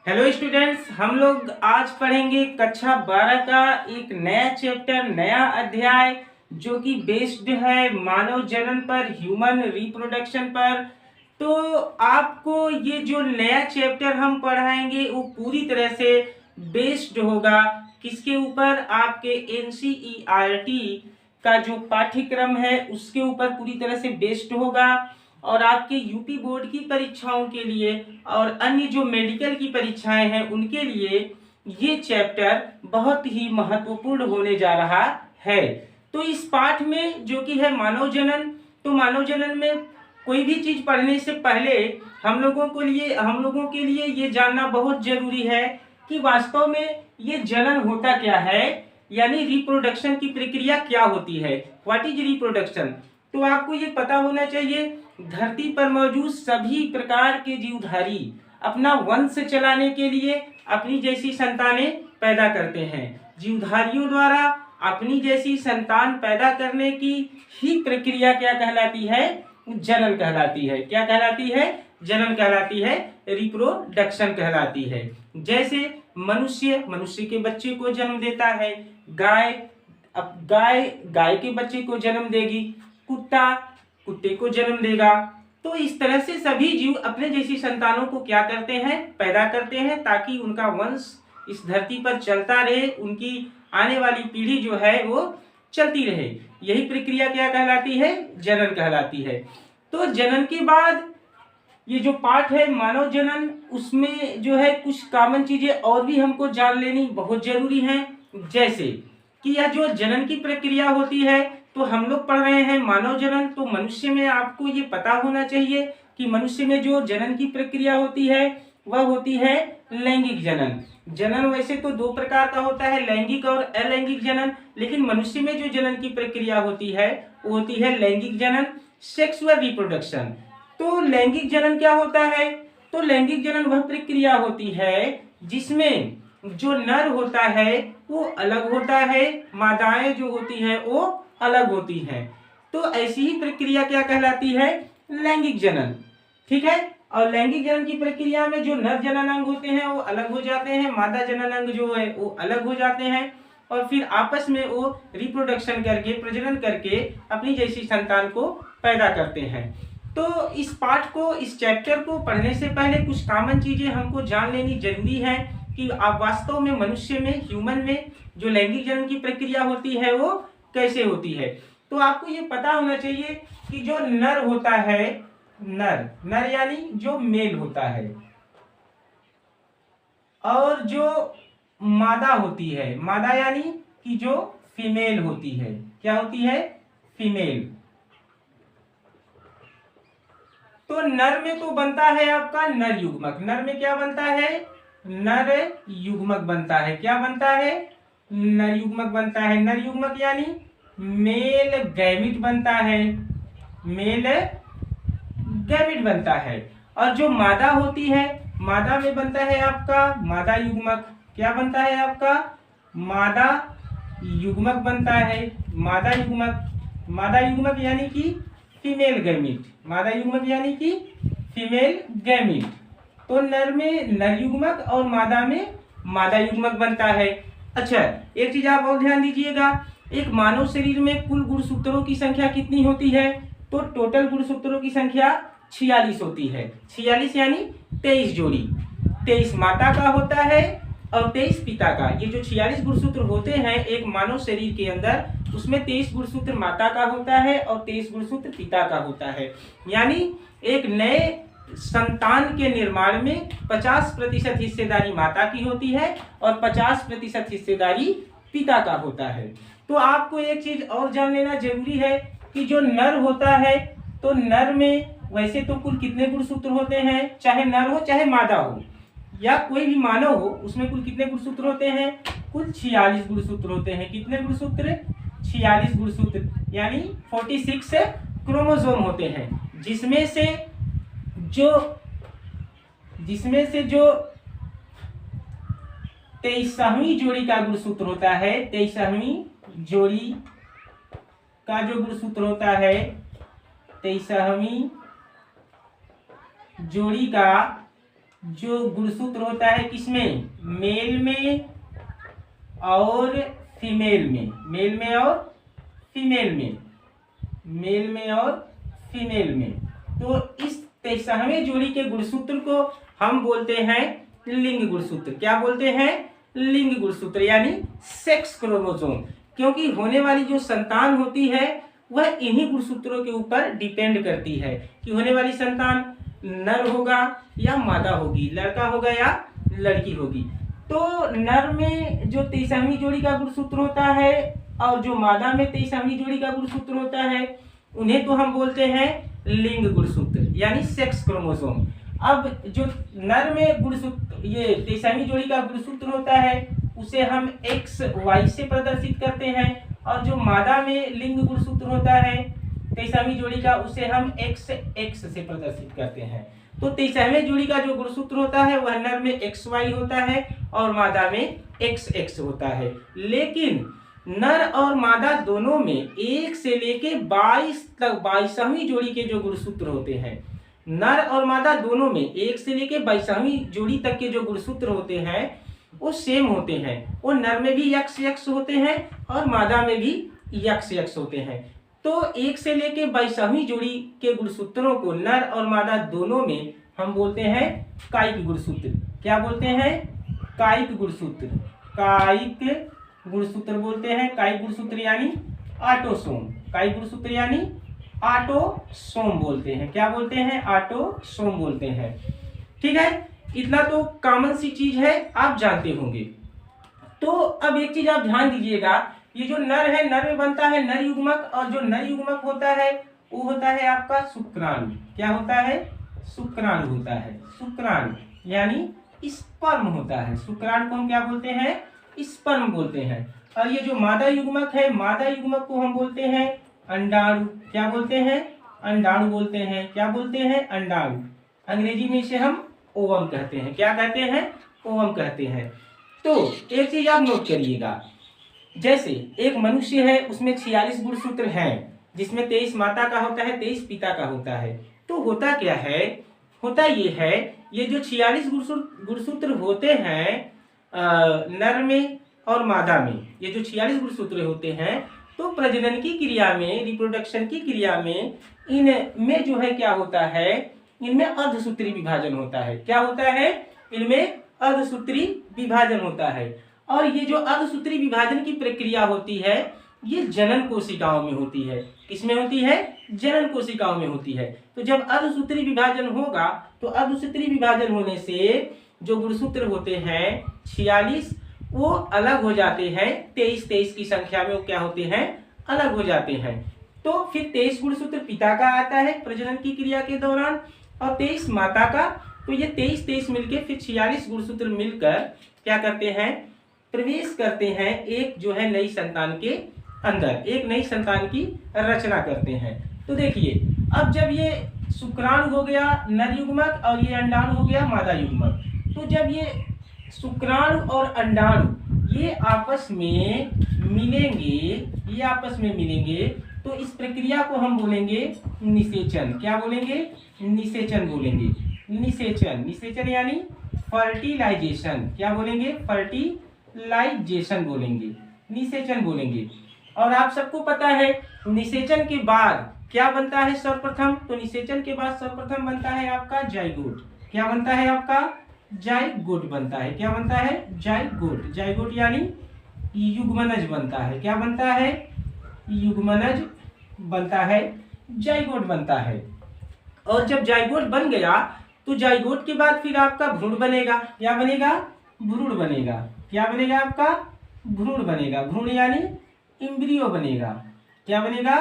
Hello students, हम लोग आज पढ़ेंगे कक्षा 12 का एक नया चैप्टर, नया अध्याय जो कि बेस्ड है मानव जनन पर, ह्यूमन रिप्रोडक्शन पर। तो आपको ये जो नया चैप्टर हम पढ़ाएंगे वो पूरी तरह से बेस्ड होगा किसके ऊपर? आपके एनसीईआरटी का जो पाठ्यक्रम है उसके ऊपर पूरी तरह से बेस्ड होगा। और आपके यूपी बोर्ड की परीक्षाओं के लिए और अन्य जो मेडिकल की परीक्षाएं हैं उनके लिए ये चैप्टर बहुत ही महत्वपूर्ण होने जा रहा है। तो इस पाठ में जो कि है मानव जनन, तो मानव जनन में कोई भी चीज पढ़ने से पहले हम लोगों के लिए ये जानना बहुत जरूरी है कि वास्तव में ये जनन होता क्या है, यानी रिप्रोडक्शन की प्रक्रिया क्या होती है। What is reproduction? तो आपको ये पता होना चाहिए, धरती पर मौजूद सभी प्रकार के जीवधारी अपना वंश चलाने के लिए अपनी जैसी संतानें पैदा करते हैं। जीवधारियों द्वारा अपनी जैसी संतान पैदा करने की ही प्रक्रिया क्या कहलाती है? जनन कहलाती है। क्या कहलाती है? जनन कहलाती है, रिप्रोडक्शन कहलाती है। जैसे मनुष्य के बच्चे को जन्म देता है, गाय गाय के बच्चे को जन्म देगी, कुत्ता कुत्ते को जन्म देगा। तो इस तरह से सभी जीव अपने जैसी संतानों को क्या करते हैं? पैदा करते हैं, ताकि उनका वंश इस धरती पर चलता रहे, उनकी आने वाली पीढ़ी जो है वो चलती रहे। यही प्रक्रिया क्या कहलाती है? जनन कहलाती है। तो जनन के बाद ये जो पाठ है मानव जनन, उसमें जो है कुछ कॉमन चीजें और भी हमको जान लेनी बहुत जरूरी है। जैसे कि यह जो जनन की प्रक्रिया होती है, तो हम लोग पढ़ रहे हैं मानव जनन, तो मनुष्य में आपको ये पता होना चाहिए कि मनुष्य में जो जनन की प्रक्रिया होती है वह होती है लैंगिक जनन। जनन वैसे तो दो प्रकार का होता है, लैंगिक और अलैंगिक जनन, लेकिन मनुष्य में जो जनन की प्रक्रिया होती है वो होती है लैंगिक जनन, सेक्सुअल रिप्रोडक्शन। तो लैंगिक जनन क्या होता है? तो लैंगिक जनन वह प्रक्रिया होती है जिसमें जो नर होता है वो अलग होता है, मादाएं जो होती हैं वो अलग होती हैं। तो ऐसी ही प्रक्रिया क्या कहलाती है? लैंगिक जनन। ठीक है। और लैंगिक जनन की प्रक्रिया में जो नर जनन अंग होते हैं वो अलग हो जाते हैं, मादा जनन अंग जो है वो अलग हो जाते हैं, और फिर आपस में वो रिप्रोडक्शन करके, प्रजनन करके अपनी जैसी संतान को पैदा करते हैं। तो इस पाठ को, इस चैप्टर को पढ़ने से पहले कुछ कॉमन चीजें हमको जान लेनी जरूरी है कि आप वास्तव में मनुष्य में, ह्यूमन में जो लैंगिक जनन की प्रक्रिया होती है वो कैसे होती है। तो आपको ये पता होना चाहिए कि जो नर होता है, नर यानी जो मेल होता है, और जो मादा होती है, मादा यानी कि जो फीमेल होती है। क्या होती है? फीमेल। तो नर में तो बनता है आपका नर युग्मक। नर में क्या बनता है? नर युग्मक बनता है। क्या बनता है? नर युग्मक बनता है। नर युग्मक यानी मेल गैमिट बनता है, मेल गैमिट बनता है। और जो मादा होती है, मादा में बनता है आपका मादा युग्मक। क्या बनता है आपका? मादा युग्मक बनता है। मादा युग्मक, मादा युग्मक यानी कि फीमेल गैमिट, मादा युग्मक यानी कि फीमेल गैमिट। तो नर में नर युग्मक और मादा में मादा युग्मक बनता है। अच्छा, एक चीज आप और ध्यान दीजिएगा, एक मानव शरीर में कुल गुणसूत्रों की संख्या कितनी होती है? तो टोटल गुणसूत्रों की संख्या 46 होती है। 46 यानी 23 जोड़ी। 23 माता का होता है और 23 पिता का। ये जो 46 गुणसूत्र होते हैं एक मानव शरीर के अंदर, उसमें 23 गुणसूत्र माता का होता है और 23 गुणसूत्र पिता का होता है। यानी एक नए संतान के निर्माण में 50% हिस्सेदारी माता की होती है और 50% हिस्सेदारी पिता का होता है। तो आपको एक चीज और जान लेना जरूरी है कि जो नर होता है, तो नर में वैसे तो कुल कितने गुणसूत्र होते हैं? चाहे नर हो चाहे मादा हो या कोई भी मानव हो, उसमें कुल कितने गुणसूत्र होते हैं? कुल 46 गुणसूत्र होते हैं। कितने गुणसूत्र? 46 गुणसूत्र, यानी 46 क्रोमोसोम होते हैं, जिसमें से जो 23वीं जोड़ी का गुणसूत्र होता है, 23वीं जोड़ी का जो गुणसूत्र होता है, 23वीं जोड़ी का जो गुणसूत्र होता है किसमें, मेल में और फीमेल में, मेल में और फीमेल में, मेल में और फीमेल में। तो इस 23वें जोड़ी के गुणसूत्र को हम बोलते हैं लिंग गुणसूत्र। क्या बोलते हैं, लिंग गुणसूत्र, यानी सेक्स क्रोमोसोम। क्योंकि होने वाली जो संतान होती है वह इन्हीं गुणसूत्रों के ऊपर डिपेंड करती है कि होने वाली संतान नर होगा या मादा होगी, लड़का होगा या लड़की होगी। तो नर में जो 23वीं जोड़ी का गुणसूत्र होता है और जो मादा में 23वीं जोड़ी का गुणसूत्र होता है उन्हें तो हम बोलते हैं लिंग गुणसूत्र, यानी सेक्स क्रोमोसोम। अब जो नर में गुणसूत्र, ये 23वीं जोड़ी का गुणसूत्र होता है उसे हम एक्स वाई से प्रदर्शित करते हैं, और जो मादा में लिंग गुणसूत्र होता है 23वीं जोड़ी का उसे हम एक्स एक्स से प्रदर्शित करते हैं। तो 23वें जोड़ी का जो गुणसूत्र होता है वह नर में एक्स वाई होता है और मादा में एक्स एक्स होता है। लेकिन नर और मादा दोनों में 1 से लेके 22 तक 22वीं जोड़ी के जो गुणसूत्र होते हैं, नर और मादा दोनों में 1 से लेके 22वीं जोड़ी तक के जो गुणसूत्र होते हैं वो सेम होते हैं। वो नर में भी यक्स यक्स होते हैं और मादा में भी यक्स यक्स होते हैं। तो 1 से लेके 22वीं जोड़ी के गुणसूत्रों को नर और मादा दोनों में हम बोलते हैं कायिक गुणसूत्र। क्या बोलते हैं, कायिक गुणसूत्र, कायिक गुणसूत्र बोलते हैं। कायिक गुणसूत्र यानी ऑटोसोम, कायिक गुणसूत्र यानी ऑटोसोम बोलते हैं। क्या बोलते हैं, ऑटोसोम बोलते हैं। ठीक है, इतना तो कॉमन सी चीज है, आप जानते होंगे। तो अब एक चीज आप ध्यान दीजिएगा, ये जो नर है, नर में बनता है नर युग्मक, और जो नर युग्मक होता है वो होता है आपका शुक्राणु। क्या होता है, शुक्राणु होता है। शुक्राणु यानी स्पर्म होता है। शुक्राणु को हम क्या बोलते हैं, स्पर्म बोलते हैं। और ये जो मादा युग्मक है, मादा युग्मक को हम बोलते हैं अंडाणु। क्या बोलते हैं, अंडाणु बोलते हैं। क्या बोलते हैं, अंडाणु। अंग्रेजी में इसे हम ओवम कहते हैं। क्या कहते हैं, ओवम कहते हैं। तो एक चीज आप नोट करिएगा, जैसे एक मनुष्य है उसमें 46 गुणसूत्र हैं, जिसमें 23 माता का होता है, 23 पिता का होता है। तो होता क्या है, होता ये है, ये जो 46 गुणसूत्र होते हैं नर में और मादा में, ये जो 46 गुणसूत्र होते हैं, तो प्रजनन की क्रिया में, रिप्रोडक्शन की क्रिया में इनमें जो है क्या होता है, इनमें अर्धसूत्री विभाजन होता है। क्या होता है, इनमें अर्धसूत्री विभाजन होता है। और ये जो अर्धसूत्री विभाजन की प्रक्रिया होती है ये जनन कोशिकाओं में होती है। किसमें होती है, जनन कोशिकाओं में होती है। तो जब अर्धसूत्री विभाजन होगा तो अर्धसूत्री विभाजन होने से जो गुणसूत्र होते हैं 46 वो अलग हो जाते हैं। 23 की संख्या में वो क्या होते हैं, अलग हो जाते हैं। तो फिर 23 गुणसूत्र पिता का आता है प्रजनन की क्रिया के दौरान और 23 माता का। तो ये 23 मिलके फिर 46 गुणसूत्र मिलकर क्या करते हैं, प्रवेश करते हैं एक जो है नई संतान के अंदर, एक नई संतान की रचना करते हैं। तो देखिए, अब जब ये शुक्राणु हो गया नर युग्मक और ये अंडाणु हो गया मादा युग्मक, तो जब ये शुक्राणु और अंडाणु ये आपस में मिलेंगे, ये आपस में मिलेंगे, तो इस प्रक्रिया को हम बोलेंगे निषेचन। क्या बोलेंगे, निषेचन बोलेंगे। निषेचन, निषेचन यानी फर्टिलाइजेशन। क्या बोलेंगे, फर्टिलाइजेशन बोलेंगे, निषेचन बोलेंगे। और आप सबको पता है निषेचन के बाद क्या बनता है सर्वप्रथम, तो निषेचन के बाद सर्वप्रथम बनता है आपका जाइगोट। क्या बनता है आपका, जाइगोट बनता है। क्या बनता है, जाइगोट। जाइगोट यानी युग्मनज बनता है। क्या बनता है, युग्मनज बनता है, जाइगोट बनता है। और जब जाइगोट बन गया तो जाइगोट के बाद फिर आपका भ्रूण बनेगा। क्या बनेगा, भ्रूण बनेगा। क्या बनेगा आपका, भ्रूण बनेगा। भ्रूण यानी इम्ब्रियो बनेगा। क्या बनेगा,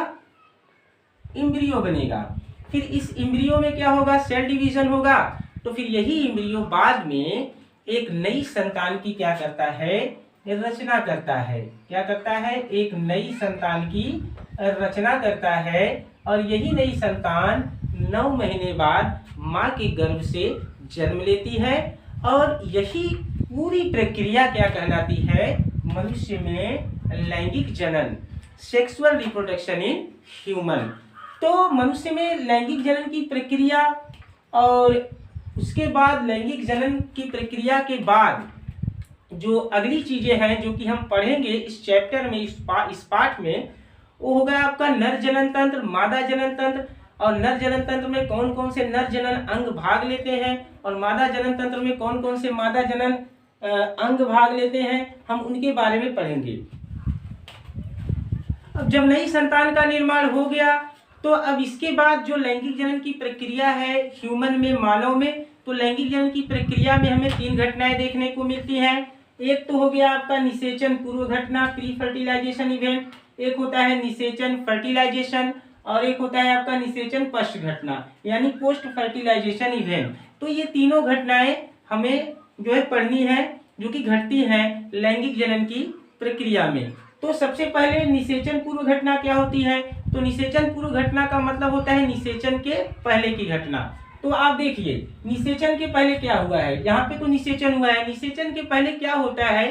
इम्ब्रियो बनेगा। फिर इस इम्ब्रियो में क्या होगा, सेल डिवीजन होगा। तो फिर यही इम्ब्रियो बाद में एक नई संतान की क्या करता है, रचना करता है। क्या करता है, एक नई संतान की रचना करता है। और यही नई संतान 9 महीने बाद माँ के गर्भ से जन्म लेती है। और यही पूरी प्रक्रिया क्या कहलाती है, मनुष्य में लैंगिक जनन, सेक्सुअल रिप्रोडक्शन इन ह्यूमन। तो मनुष्य में लैंगिक जनन की प्रक्रिया और उसके बाद लैंगिक जनन की प्रक्रिया के बाद जो अगली चीजें हैं जो कि हम पढ़ेंगे इस चैप्टर में, इस पाठ में, वो होगा आपका नर जनन तंत्र, मादा जनन तंत्र। और नर जनन तंत्र में कौन कौन से नर जनन अंग भाग लेते हैं और मादा जनन तंत्र में कौन कौन से मादा जनन अंग भाग लेते हैं, हम उनके बारे में पढ़ेंगे। अब जब नई संतान का निर्माण हो गया तो अब इसके बाद जो लैंगिक जनन की प्रक्रिया है ह्यूमन में, मानव में, तो लैंगिक जनन की प्रक्रिया में हमें 3 घटनाएं देखने को मिलती हैं। एक तो हो गया आपका निषेचन पूर्व घटना, प्री फर्टिलाइजेशन इवेंट, एक होता है निषेचन फर्टिलाइजेशन, और एक होता है आपका निषेचन पश्च घटना यानी पोस्ट फर्टिलाइजेशन इवेंट। तो ये तीनों घटनाएं हमें जो है पढ़नी है जो कि घटती हैं लैंगिक जनन की प्रक्रिया में। तो सबसे पहले निषेचन पूर्व घटना क्या होती है? तो निषेचन पूर्व घटना का मतलब होता है निषेचन के पहले की घटना। तो आप देखिए निषेचन के पहले क्या हुआ है, यहाँ पे तो निषेचन हुआ है, निषेचन के पहले क्या होता है,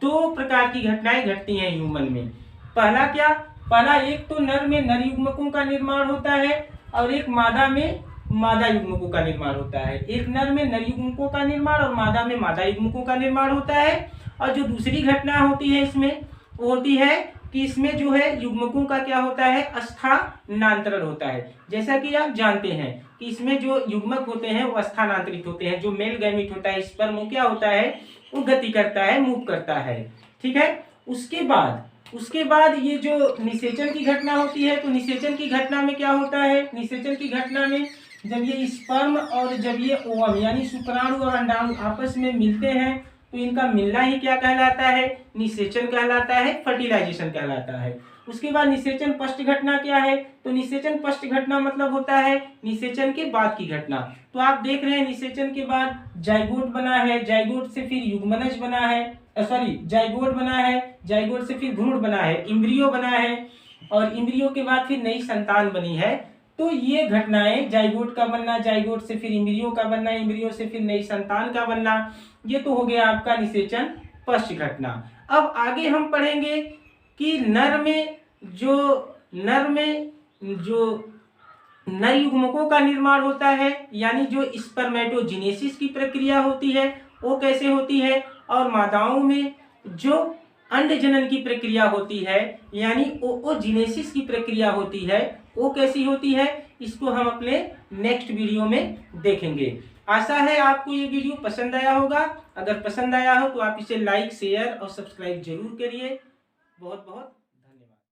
2 प्रकार की घटनाएं घटती हैं ह्यूमन में। पहला क्या, पहला एक तो नर में नर युग्मकों का निर्माण होता है और एक मादा में मादा युग्मकों का निर्माण होता है। एक नर में नर युग्मकों का निर्माण और मादा में मादा युग्मकों का निर्माण होता है। और जो दूसरी घटना होती है इसमें वो होती है कि इसमें जो है युग्मकों का क्या होता है, स्थानांतरण होता है। जैसा कि आप जानते हैं कि इसमें जो युग्मक होते हैं वो स्थानांतरित होते हैं। जो मेल गैमीट होता है स्पर्म वो क्या होता है, वो गति करता है, मूव करता है। ठीक है। उसके बाद ये जो निषेचन की घटना होती है, तो निषेचन की घटना में क्या होता है, निषेचन की घटना में जब ये स्पर्म और जब ये ओवम यानी शुक्राणु और अंडाणु आपस में मिलते हैं तो इनका मिलना ही क्या कहलाता है, निषेचन कहलाता है, फर्टिलाइजेशन कहलाता है। उसके बाद निषेचन पश्च घटना क्या है, तो निषेचन पश्च घटना मतलब होता है निषेचन के बाद की घटना। तो आप देख रहे हैं निषेचन के बाद जाइगोट बना है, जाइगोट से फिर युग्मनज बना है, जाइगोट बना है, जाइगोट से फिर भ्रूण बना है, इम्ब्रियो बना है, और इम्ब्रियो के बाद फिर नई संतान बनी है। तो ये घटनाएं जाइगोट का बनना, जाइगोट से फिर इम्ब्रियो का बनना, इम्ब्रियो से फिर नई संतान का बनना, ये तो हो गया आपका निषेचन पश्च घटना। अब आगे हम पढ़ेंगे कि नर में जो नर युग्मकों का निर्माण होता है यानी जो स्पर्मेटोजेनेसिस की प्रक्रिया होती है वो कैसे होती है, और मादाओं में जो अंड जनन की प्रक्रिया होती है यानी ओओजेनेसिस की प्रक्रिया होती है वो कैसी होती है, इसको हम अपने नेक्स्ट वीडियो में देखेंगे। आशा है आपको ये वीडियो पसंद आया होगा। अगर पसंद आया हो तो आप इसे लाइक, शेयर और सब्सक्राइब जरूर करिए। बहुत बहुत